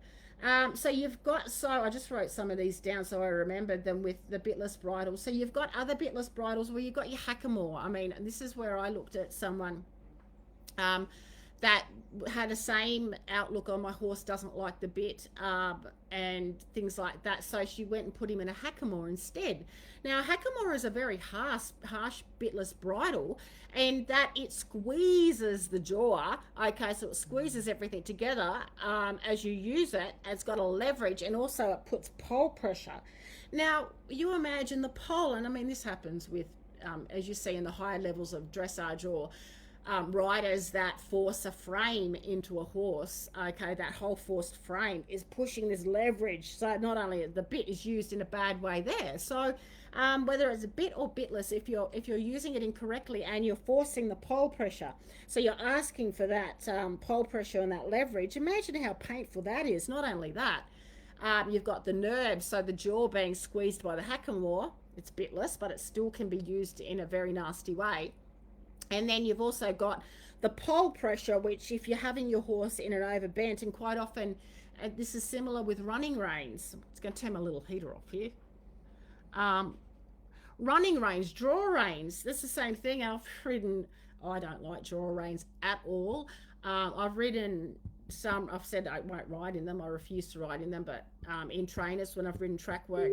So I just wrote some of these down so I remembered them with the bitless bridle. So you've got other bitless bridles where you've got your hackamore. I mean, this is where I looked at someone that had the same outlook on, my horse doesn't like the bit, and things like that. So she went and put him in a hackamore instead. Now, a hackamore is a very harsh bitless bridle, and that it squeezes the jaw. Okay, so it squeezes everything together as you use it. It's got a leverage, and also it puts pole pressure. Now, you imagine the pole, and I mean, this happens with, as you see in the higher levels of dressage or riders that force a frame into a horse. Okay, that whole forced frame is pushing this leverage, so not only the bit is used in a bad way there. So whether it's a bit or bitless, if you're using it incorrectly and you're forcing the pole pressure, so you're asking for that pole pressure and that leverage, imagine how painful that is. Not only that, you've got the nerves, so the jaw being squeezed by the hackamore. It's bitless, but it still can be used in a very nasty way. And then you've also got the pole pressure, which if you're having your horse in an overbent, and quite often, this is similar with running reins. It's going to turn my little heater off here. Running reins, draw reins, that's the same thing. I've ridden, I don't like draw reins at all. I've ridden some, I've said I won't ride in them, I refuse to ride in them, but in trainers, when I've ridden track work,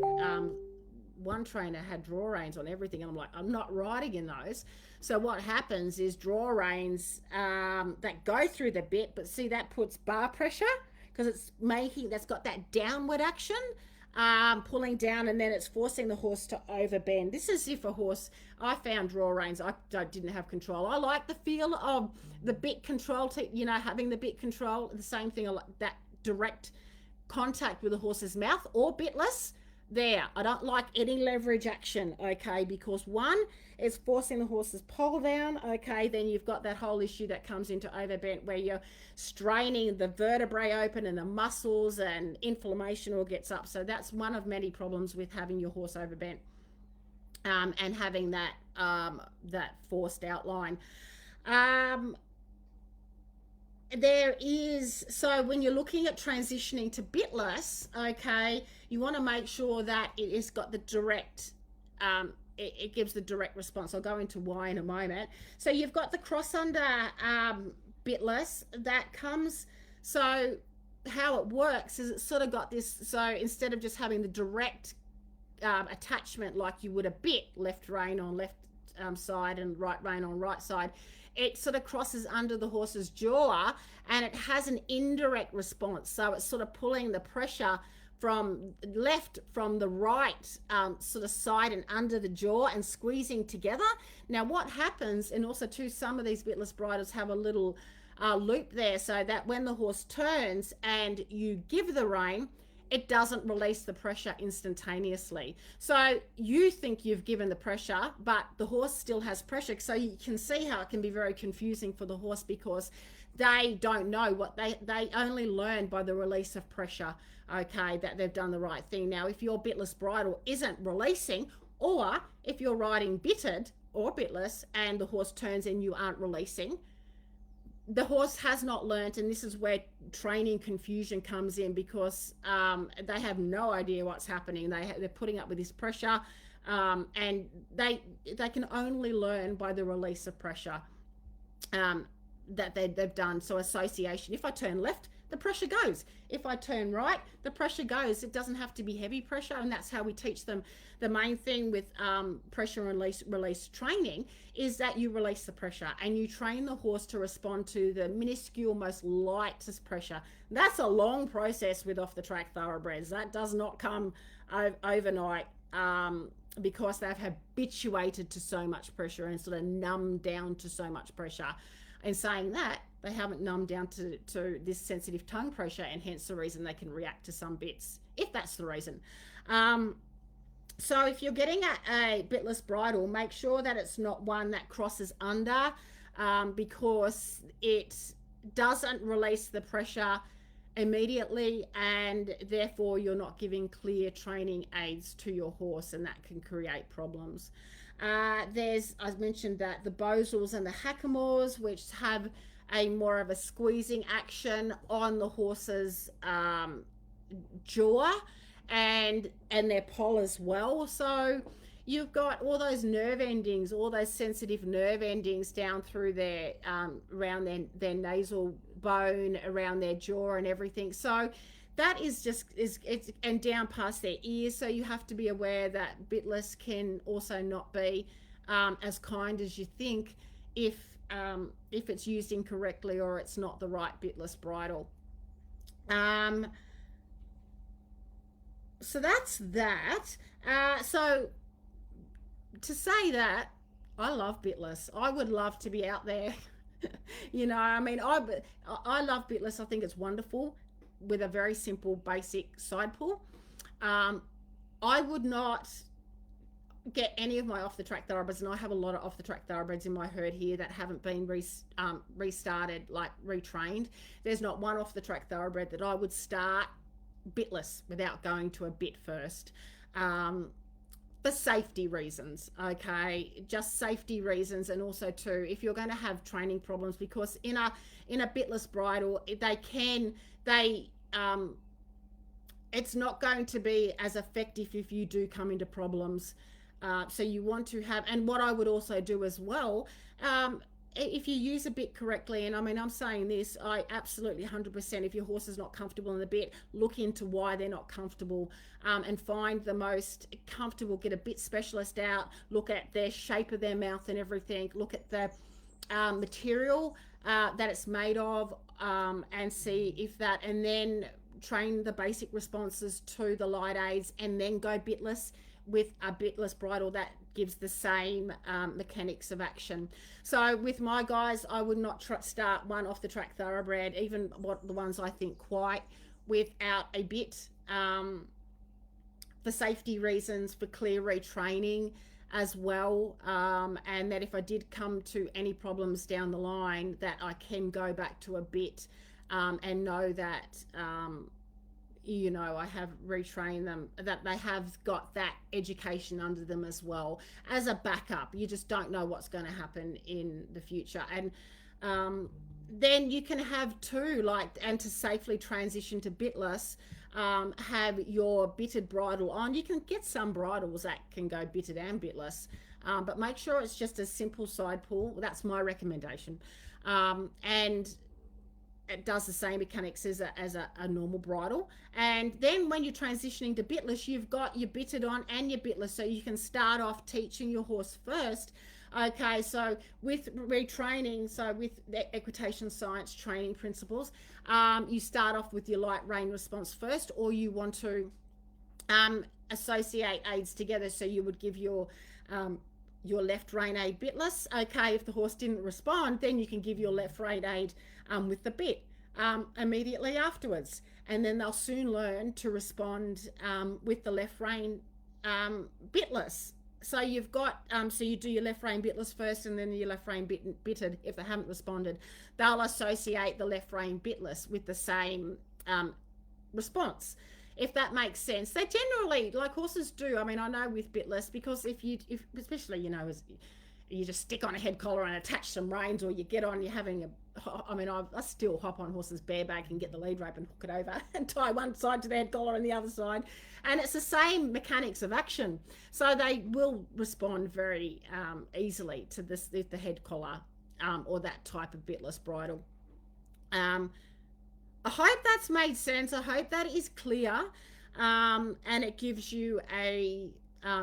one trainer had draw reins on everything, and I'm like, I'm not riding in those. So what happens is draw reins that go through the bit, but see, that puts bar pressure because that's got that downward action, pulling down, and then it's forcing the horse to overbend. This is if a horse, I found draw reins, I didn't have control. I like the feel of the bit control, having the bit control. The same thing, I like that direct contact with the horse's mouth, or bitless. There, I don't like any leverage action, okay, because one, it's forcing the horse's pole down, okay, then you've got that whole issue that comes into overbent where you're straining the vertebrae open and the muscles, and inflammation all gets up. So that's one of many problems with having your horse overbent, and having that forced outline. So when you're looking at transitioning to bitless, okay, you want to make sure that it has got the direct, it gives the direct response. I'll go into why in a moment. So you've got the cross under bitless that comes, so how it works is it's sort of got this, so instead of just having the direct attachment like you would a bit, left rein on left side and right rein on right side, it sort of crosses under the horse's jaw, and it has an indirect response. So it's sort of pulling the pressure from the right sort of side and under the jaw, and squeezing together. Now what happens, and also too, some of these bitless bridles have a little loop there, so that when the horse turns and you give the rein, it doesn't release the pressure instantaneously. So you think you've given the pressure, but the horse still has pressure. So you can see how it can be very confusing for the horse, because they don't know what they only learn by the release of pressure, okay, that they've done the right thing. Now, if your bitless bridle isn't releasing, or if you're riding bitted or bitless and the horse turns and you aren't releasing, the horse has not learnt, and this is where training confusion comes in, because they have no idea what's happening. They're putting up with this pressure, and they can only learn by the release of pressure that they've done. So association, if I turn left, the pressure goes. If I turn right, the pressure goes. It doesn't have to be heavy pressure, and that's how we teach them. The main thing with pressure and release training is that you release the pressure and you train the horse to respond to the minuscule, most lightest pressure. That's a long process with off the track thoroughbreds. That does not come overnight, because they've habituated to so much pressure and sort of numbed down to so much pressure. In saying that, they haven't numbed down to this sensitive tongue pressure, and hence the reason they can react to some bits, if that's the reason. So if you're getting a bitless bridle, make sure that it's not one that crosses under, because it doesn't release the pressure immediately, and therefore you're not giving clear training aids to your horse, and that can create problems. There's, I mentioned that the Bosals and the Hackamores, which have a more of a squeezing action on the horse's jaw and their poll as well. So you've got all those nerve endings, all those sensitive nerve endings down through their around their nasal bone, around their jaw and everything. So that is just it's and down past their ears. So you have to be aware that bitless can also not be as kind as you think if it's used incorrectly or it's not the right bitless bridle. So that's that. So to say that, I love bitless. I would love to be out there. You know, I mean, I love bitless. I think it's wonderful with a very simple, basic side pull. I would not get any of my off-the-track thoroughbreds, and I have a lot of off-the-track thoroughbreds in my herd here that haven't been restarted, like retrained. There's not one off-the-track thoroughbred that I would start bitless without going to a bit first, for safety reasons. Okay, just safety reasons, and also too, if you're going to have training problems, because in a bitless bridle, it's not going to be as effective if you do come into problems. So you want to have, and what I would also do as well, if you use a bit correctly, and I mean, I'm saying this, I absolutely 100%, if your horse is not comfortable in the bit, look into why they're not comfortable, and find the most comfortable, get a bit specialist out, look at their shape of their mouth and everything, look at the material that it's made of, and see if that, and then train the basic responses to the light aids, and then go bitless with a bitless bridle that gives the same mechanics of action. So with my guys, I would not start one off the track thoroughbred, even the ones I think quite, without a bit, for safety reasons, for clear retraining as well, and that if I did come to any problems down the line, that I can go back to a bit, and know that you know, I have retrained them, that they have got that education under them as well as a backup. You just don't know what's going to happen in the future. And then you can have two, like, and to safely transition to bitless, have your bitted bridle on. You can get some bridles that can go bitted and bitless, but make sure it's just a simple side pull. That's my recommendation. And it does the same mechanics as a normal bridle. And then when you're transitioning to bitless, you've got your bitted on and your bitless, so you can start off teaching your horse first. Okay, so with retraining, so with the Equitation Science Training Principles, you start off with your light rein response first, or you want to associate aids together. So you would give your left rein aid bitless. Okay, if the horse didn't respond, then you can give your left rein aid with the bit immediately afterwards, and then they'll soon learn to respond with the left rein bitless. So you've got so you do your left rein bitless first, and then your left rein bitted. If they haven't responded, they'll associate the left rein bitless with the same response, if that makes sense. They generally, like horses do, I mean, I know with bitless, because if especially, you know, as you just stick on a head collar and attach some reins, or you get on, you're having I mean, I still hop on horses bareback and get the lead rope and hook it over and tie one side to the head collar and the other side, and it's the same mechanics of action. So they will respond very easily to the head collar or that type of bitless bridle. I hope that's made sense. I hope that is clear, and it gives you a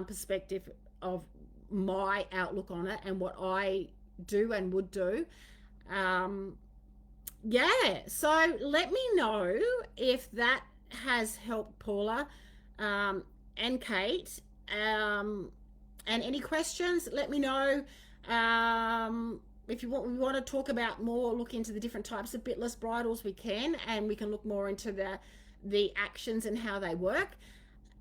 perspective of my outlook on it and what I do and would do. Yeah, so let me know if that has helped Paula and Kate. And any questions, let me know. If you want, we want to talk about more, look into the different types of bitless bridles, we can, and we can look more into the actions and how they work.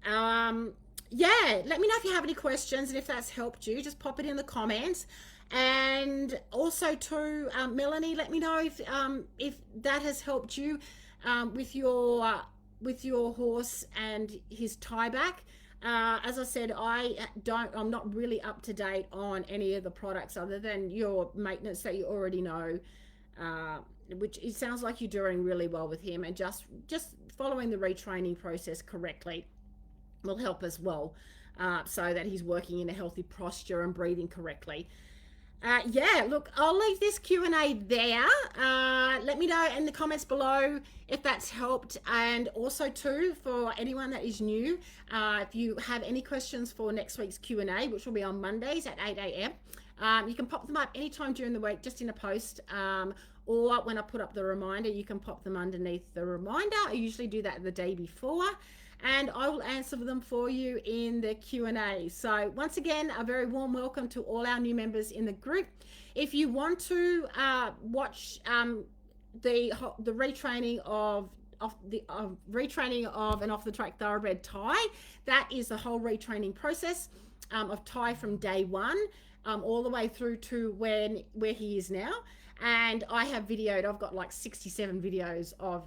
Yeah, let me know if you have any questions, and if that's helped you, just pop it in the comments. And also to Melanie, let me know if that has helped you with your horse and his tie back. As I said, I'm not really up to date on any of the products other than your maintenance that you already know, which it sounds like you're doing really well with him, and just following the retraining process correctly will help as well, so that he's working in a healthy posture and breathing correctly. Yeah, look, I'll leave this Q&A there. Let me know in the comments below if that's helped. And also too, for anyone that is new, if you have any questions for next week's Q&A, which will be on Mondays at 8 a.m., you can pop them up anytime during the week, just in a post, or when I put up the reminder, you can pop them underneath the reminder. I usually do that the day before, and I will answer them for you in the Q&A. So once again, a very warm welcome to all our new members in the group. If you want to watch the retraining of an off-the-track thoroughbred tie, that is the whole retraining process of tie from day one all the way through to where he is now. And I have videoed, I've got like 67 videos of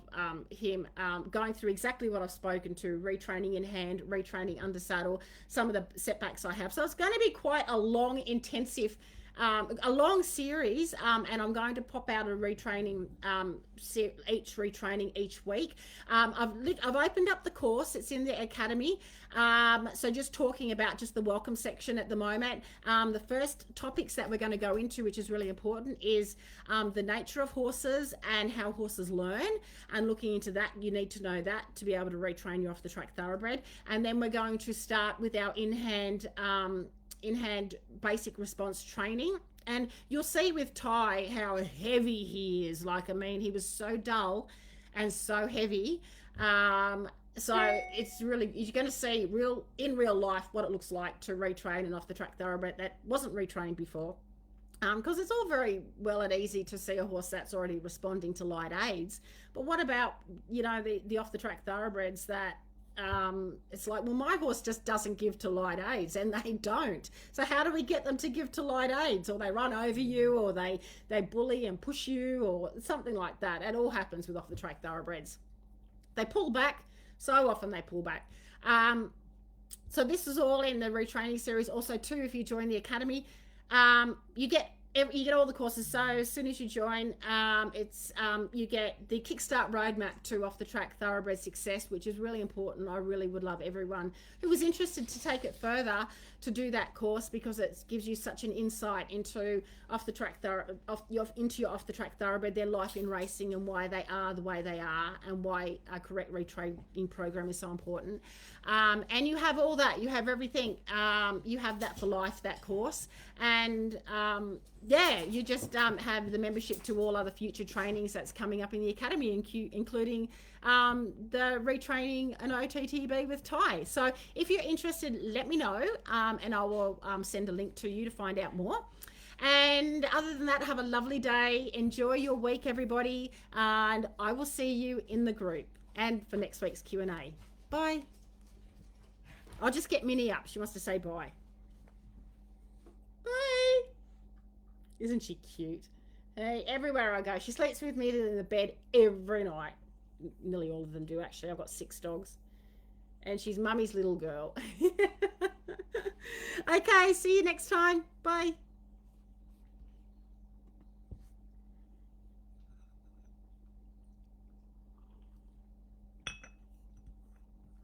him going through exactly what I've spoken to: retraining in hand, retraining under saddle, some of the setbacks I have. So it's going to be quite a long, intensive, a long series, and I'm going to pop out a retraining, each retraining each week. I've opened up the course, it's in the academy. So just talking about just the welcome section at the moment. The first topics that we're going to go into, which is really important, is the nature of horses and how horses learn, and looking into that. You need to know that to be able to retrain your off-the-track thoroughbred. And then we're going to start with our in-hand basic response training. And you'll see with Ty how heavy he is. Like, I mean, he was so dull and so heavy. So it's really, you're going to see in real life what it looks like to retrain an off-the-track thoroughbred that wasn't retrained before. Because it's all very well and easy to see a horse that's already responding to light aids. But what about, you know, the off-the-track thoroughbreds that it's like, well, my horse just doesn't give to light aids, and they don't. So how do we get them to give to light aids? Or they run over you, or they bully and push you, or something like that. It all happens with off-the-track thoroughbreds. They pull back. So often they pull back. So this is all in the retraining series. Also too, if you join the academy, you get all the courses. So as soon as you join, you get the Kickstart roadmap to off-the-track thoroughbred success, which is really important. I really would love everyone who was interested to take it further to do that course, because it gives you such an insight into your off-the-track thoroughbred, their life in racing, and why they are the way they are, and why a correct retraining program is so important. And you have all that. You have everything. You have that for life, that course. And yeah, you just have the membership to all other future trainings that's coming up in the academy, including the retraining an OTTB with Ty. So if you're interested, let me know, and I will send a link to you to find out more. And other than that, have a lovely day. Enjoy your week, everybody, and I will see you in the group and for next week's Q&A. Bye. I'll just get Minnie up. She wants to say bye. Bye. Isn't she cute? Hey, everywhere I go, she sleeps with me in the bed every night. Nearly all of them do, actually. I've got 6 dogs. And she's mummy's little girl. Okay, see you next time. Bye.